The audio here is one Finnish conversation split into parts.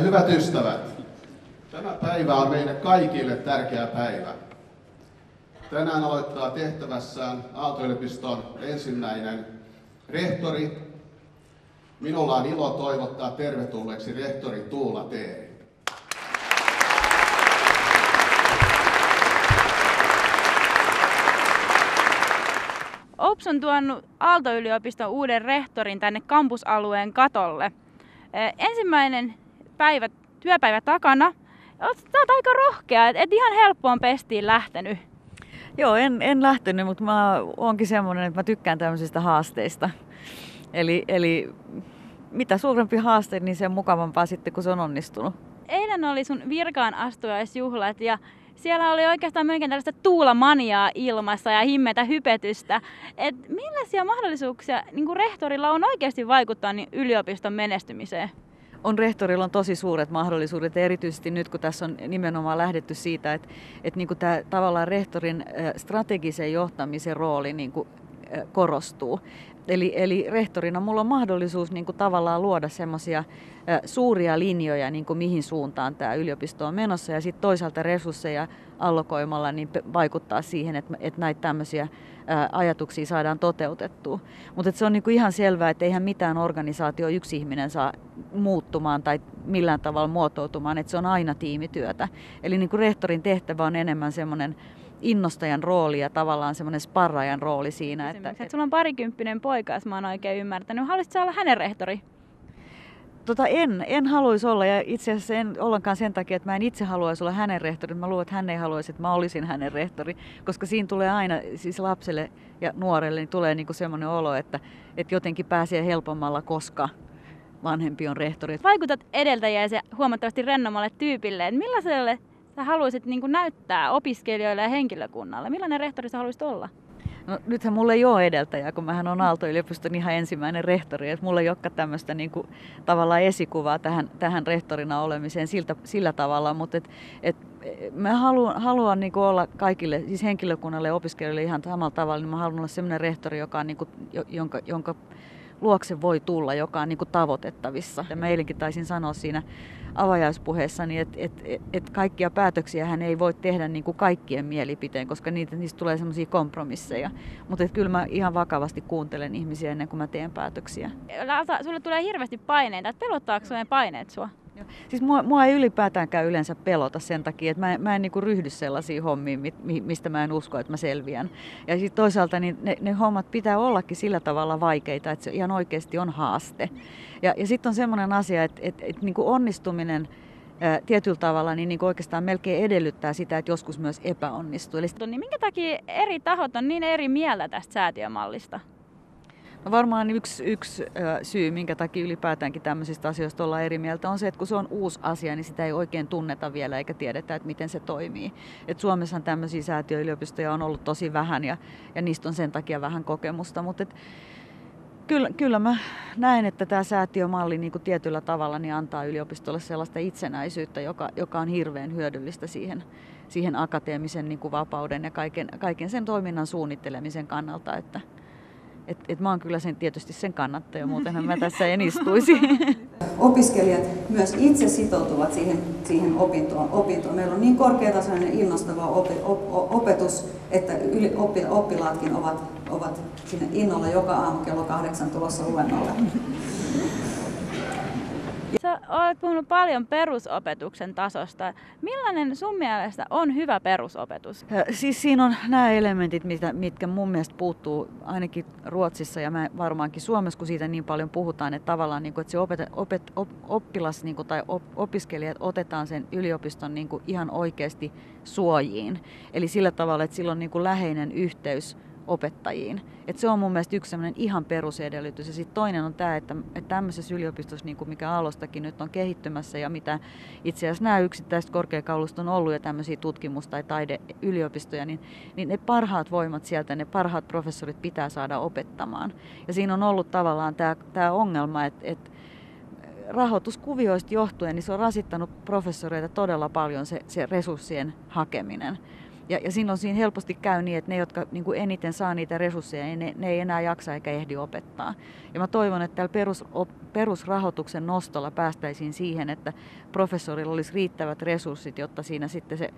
Hyvät ystävät, tämä päivä on meille kaikille tärkeä päivä. Tänään aloittaa tehtävässään Aalto-yliopiston ensimmäinen rehtori. Minulla on ilo toivottaa tervetulleeksi rehtori Tuula Teeri. OPS on tuonut Aalto-yliopiston uuden rehtorin tänne kampusalueen katolle. Ensimmäinen työpäivä takana. Sä oot aika rohkea, et ihan helppoon pestiin lähtenyt. Joo, en lähtenyt, mutta mä oonkin semmoinen, että mä tykkään tämmöisistä haasteista. Eli mitä suurempi haaste, niin sen mukavampaa sitten, kun se on onnistunut. Eilen oli sun virkaan astujaisjuhlat ja siellä oli oikeastaan melkein tällaista tuulamaniaa ilmassa ja himmetä hypetystä. Et millaisia mahdollisuuksia niin rehtorilla on oikeasti vaikuttaa niin yliopiston menestymiseen? Rehtorilla on tosi suuret mahdollisuudet, erityisesti nyt kun tässä on nimenomaan lähdetty siitä, että niin kuin tämä tavallaan rehtorin strategisen johtamisen rooli niin kuin korostuu. Eli rehtorina mulla on mahdollisuus niin kuin tavallaan luoda semmoisia suuria linjoja, niin kuin mihin suuntaan tämä yliopisto on menossa, ja sitten toisaalta resursseja allokoimalla niin vaikuttaa siihen, että näitä tämmöisiä ajatuksia saadaan toteutettua. Mutta se on niin kuin ihan selvää, että eihän mitään organisaatio yksi ihminen saa muuttumaan tai millään tavalla muotoutumaan, että se on aina tiimityötä. Eli niin kuin rehtorin tehtävä on enemmän semmoinen innostajan rooli ja tavallaan semmoinen sparraajan rooli siinä. Että sulla on parikymppinen poika, jos mä oon oikein ymmärtänyt. Haluaisitko sä olla hänen rehtori? En haluaisi olla, ja itse asiassa en ollenkaan sen takia, että mä en itse haluaisi olla hänen rehtori. Mä luulen, että hän ei haluaisi, että mä olisin hänen rehtori, koska siinä tulee aina, siis lapselle ja nuorelle, niin tulee niinku semmoinen olo, että jotenkin pääsee helpommalla, koska vanhempi on rehtori. Vaikutat edeltäjäsi huomattavasti rennommalle tyypille. Millaiselle sä haluaisit niin kuin näyttää opiskelijoille ja henkilökunnalle? Millainen rehtori sä haluaisit olla? No, nythän mulla ei ole edeltäjää, kun mähän on Aalto-yliopiston ihan ensimmäinen rehtori. Et mulla ei olekaan tämmöistä niin kuin, tavallaan esikuvaa tähän rehtorina olemiseen sillä tavalla, mutta mä haluan niin kuin olla kaikille, siis henkilökunnalle ja opiskelijoille ihan samalla tavalla, niin mä haluan olla semmoinen rehtori, joka on, niin kuin, jonka luokse voi tulla, joka on niin kuin tavoitettavissa. Ja mä eilenkin taisin sanoa siinä avajaispuheessani, että kaikkia päätöksiä hän ei voi tehdä niin kuin kaikkien mielipiteen, koska niistä tulee semmoisia kompromisseja. Mutta kyllä mä ihan vakavasti kuuntelen ihmisiä ennen kuin mä teen päätöksiä. Sulle tulee hirveästi paineita. Et pelottaako ne paineet sua? Siis mua ei ylipäätäänkään yleensä pelota sen takia, että mä en niinku ryhdy sellaisiin hommiin, mistä mä en usko, että mä selviän. Ja sitten toisaalta niin ne hommat pitää ollakin sillä tavalla vaikeita, että se ihan oikeasti on haaste. Ja sitten on semmoinen asia, että niinku onnistuminen tietyllä tavalla niin oikeastaan melkein edellyttää sitä, että joskus myös epäonnistuu. Niin minkä takia eri tahot on niin eri mieltä tästä säätiömallista? No varmaan yksi syy, minkä takia ylipäätäänkin tämmöisistä asioista ollaan eri mieltä, on se, että kun se on uusi asia, niin sitä ei oikein tunneta vielä eikä tiedetä, että miten se toimii. Et Suomessahan tämmöisiä säätiöyliopistoja on ollut tosi vähän ja niistä on sen takia vähän kokemusta, mutta kyllä mä näen, että tämä säätiömalli niin kuin tietyllä tavalla niin antaa yliopistolle sellaista itsenäisyyttä, joka on hirveän hyödyllistä siihen akateemisen niin kuin vapauden ja kaiken sen toiminnan suunnittelemisen kannalta, että mä oon kyllä tietysti sen kannattaja, muutenhan mä tässä en istuisi. Opiskelijat myös itse sitoutuvat siihen opintoon. Meillä on niin korkeatasoinen innostava opetus, että oppilaatkin ovat sinne innolla joka aamu kello 8 tulossa luennolle. Sä olet puhunut paljon perusopetuksen tasosta. Millainen sun mielestä on hyvä perusopetus? Siis siinä on nämä elementit, mitkä mun mielestä puuttuu ainakin Ruotsissa ja varmaankin Suomessa, kun siitä niin paljon puhutaan, että tavallaan että se oppilas tai opiskelijat otetaan sen yliopiston ihan oikeasti suojiin. Eli sillä tavalla, että sillä on läheinen yhteys opettajiin. Et se on mun mielestä yksi sellainen ihan perusedellytys. Ja sitten toinen on tämä, että tämmöisessä yliopistossa, niin kuin mikä Aallostakin nyt on kehittymässä ja mitä itse asiassa nämä yksittäiset korkeakoulut on ollut ja tämmöisiä tutkimus- tai taideyliopistoja, niin ne parhaat voimat sieltä, ne parhaat professorit pitää saada opettamaan. Ja siinä on ollut tavallaan tämä ongelma, että rahoituskuvioista johtuen niin se on rasittanut professoreita todella paljon se resurssien hakeminen. Ja silloin siinä helposti käy niin, että ne, jotka niin kuin eniten saa niitä resursseja, niin ne ei enää jaksa eikä ehdi opettaa. Ja mä toivon, että tällä perusrahoituksen nostolla päästäisiin siihen, että professorilla olisi riittävät resurssit, jotta siinä sitten se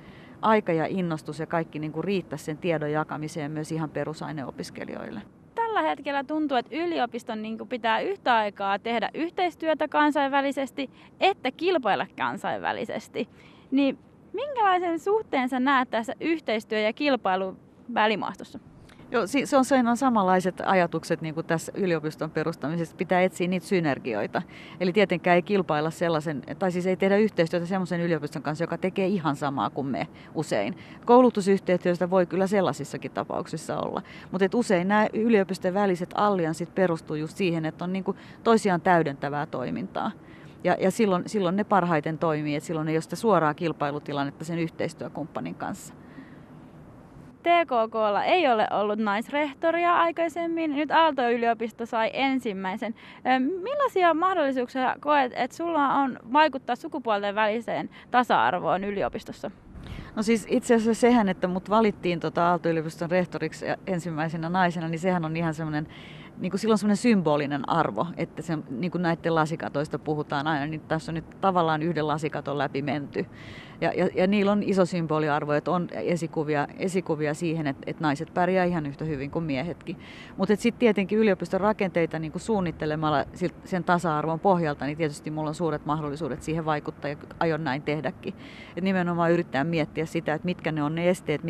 aika ja innostus ja kaikki niin kuin riittäisi sen tiedon jakamiseen myös ihan perusaineopiskelijoille. Tällä hetkellä tuntuu, että yliopiston pitää yhtä aikaa tehdä yhteistyötä kansainvälisesti, että kilpailla kansainvälisesti. Niin minkälaisen suhteen sä näet tässä yhteistyö- ja kilpailun välimaastossa? Joo, se on samanlaiset ajatukset niin kuin tässä yliopiston perustamisessa. Pitää etsiä niitä synergioita. Eli tietenkään ei kilpailla ei tehdä yhteistyötä sellaisen yliopiston kanssa, joka tekee ihan samaa kuin me usein. Koulutusyhteistyöstä voi kyllä sellaisissakin tapauksissa olla. Mutta usein nämä yliopistojen väliset allianssit perustuu just siihen, että on niin kuin toisiaan täydentävää toimintaa. Ja silloin ne parhaiten toimii, että silloin ei ole sitä suoraa kilpailutilannetta sen yhteistyökumppanin kanssa. TKK:lla ei ole ollut naisrehtoria aikaisemmin, nyt Aalto-yliopisto sai ensimmäisen. Millaisia mahdollisuuksia koet, että sulla on vaikuttaa sukupuolten väliseen tasa-arvoon yliopistossa? No siis itse asiassa sehän, että mut valittiin Aalto-yliopiston rehtoriksi ensimmäisenä naisena, niin sehän on ihan semmoinen, niin kuin silloin semmoinen symbolinen arvo, että se, niin kuin näiden lasikatoista puhutaan aina, niin tässä on nyt tavallaan yhden lasikaton läpi menty. Ja niillä on iso symboliarvo, että on esikuvia siihen, että naiset pärjää ihan yhtä hyvin kuin miehetkin. Mutta sitten tietenkin yliopiston rakenteita niin kuin suunnittelemalla sen tasa-arvon pohjalta, niin tietysti mulla on suuret mahdollisuudet siihen vaikuttaa ja aion näin tehdäkin. Et nimenomaan yrittää miettiä sitä, että mitkä ne on ne esteet,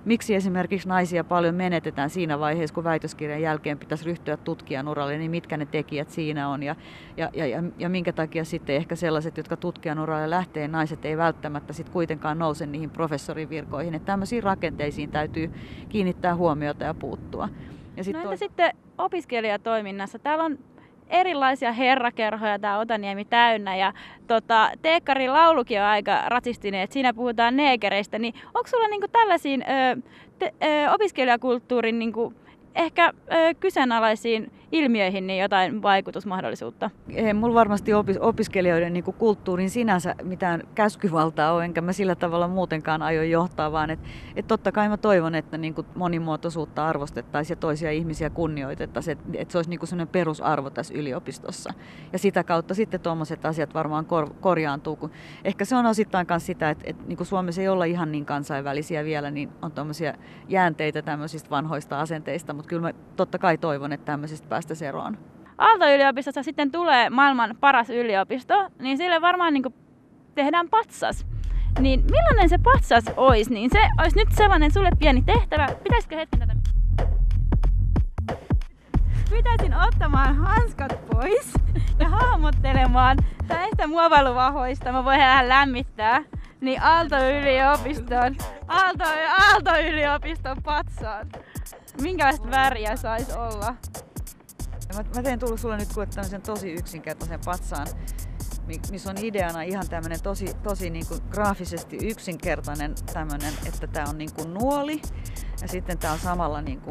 miksi esimerkiksi naisia paljon menetetään siinä vaiheessa, kun väitöskirjan jälkeen pitäisi ryhtyä tutkijan uralle, niin mitkä ne tekijät siinä on ja minkä takia sitten ehkä sellaiset, jotka tutkijan uralle lähtee, naiset ei välttämättä sitten kuitenkaan nouse niihin professorin virkoihin. Että tämmöisiin rakenteisiin täytyy kiinnittää huomiota ja puuttua. Ja sitten opiskelijatoiminnassa? Täällä on erilaisia herrakerhoja tää Otaniemi täynnä ja Teekkarin laulukin on aika rasistinen, että siinä puhutaan neekereistä, niin onko sulla niinku tällaisiin opiskelijakulttuurin niinku ehkä kyseenalaisiin ilmiöihin niin jotain vaikutusmahdollisuutta? Ei mulla varmasti opiskelijoiden niin kuin kulttuurin sinänsä mitään käskyvaltaa ole, enkä mä sillä tavalla muutenkaan aio johtaa, vaan että totta kai mä toivon, että niin kuin monimuotoisuutta arvostettaisiin ja toisia ihmisiä kunnioitettaisiin, että se olisi niin kuin sellainen perusarvo tässä yliopistossa. Ja sitä kautta sitten tuommoiset asiat varmaan korjaantuu, kun ehkä se on osittain myös sitä, että niin kuin Suomessa ei olla ihan niin kansainvälisiä vielä, niin on tuommoisia jäänteitä tämmöisistä vanhoista asenteista, mutta kyllä mä totta kai toivon, että tämmöisistä päästäisiin eroon. Aalto-yliopistossa sitten tulee maailman paras yliopisto, niin sille varmaan niin kuin tehdään patsas. Niin millainen se patsas olisi? Niin se olisi nyt sellainen sulle pieni tehtävä. Pitäisikö hetken tätä? Pyytäisin ottamaan hanskat pois ja hahmottelemaan näistä muovailuvahoista. Mä voin vähän lämmittää. Niin Aalto-yliopiston patsaan. Minkälaista väriä saisi olla? Mä teen tullut sulle nyt tämmöisen tosi yksinkertaisen patsaan, missä on ideana ihan tämmöinen tosi niin kuin graafisesti yksinkertainen tämmöinen, että tää on niin kuin nuoli ja sitten tää on samalla niin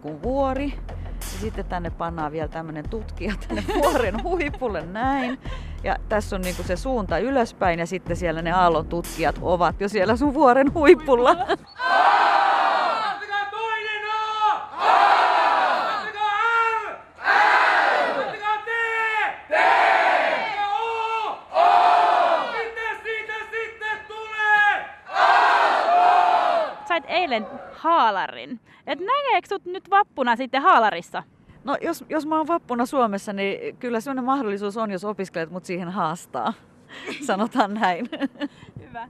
kuin vuori. Ja sitten tänne pannaan vielä tämmöinen tutkija tänne vuoren huipulle näin. Ja tässä on niinku se suunta ylöspäin ja sitten siellä ne aallon tutkijat ovat jo siellä sun vuoren huipulla. Sait eilen haalarin. Et näkeekö sut nyt vappuna sitten haalarissa? No jos mä oon vappuna Suomessa, niin kyllä sellainen mahdollisuus on, jos opiskelijat mut siihen haastaa. Sanotaan näin. Hyvä.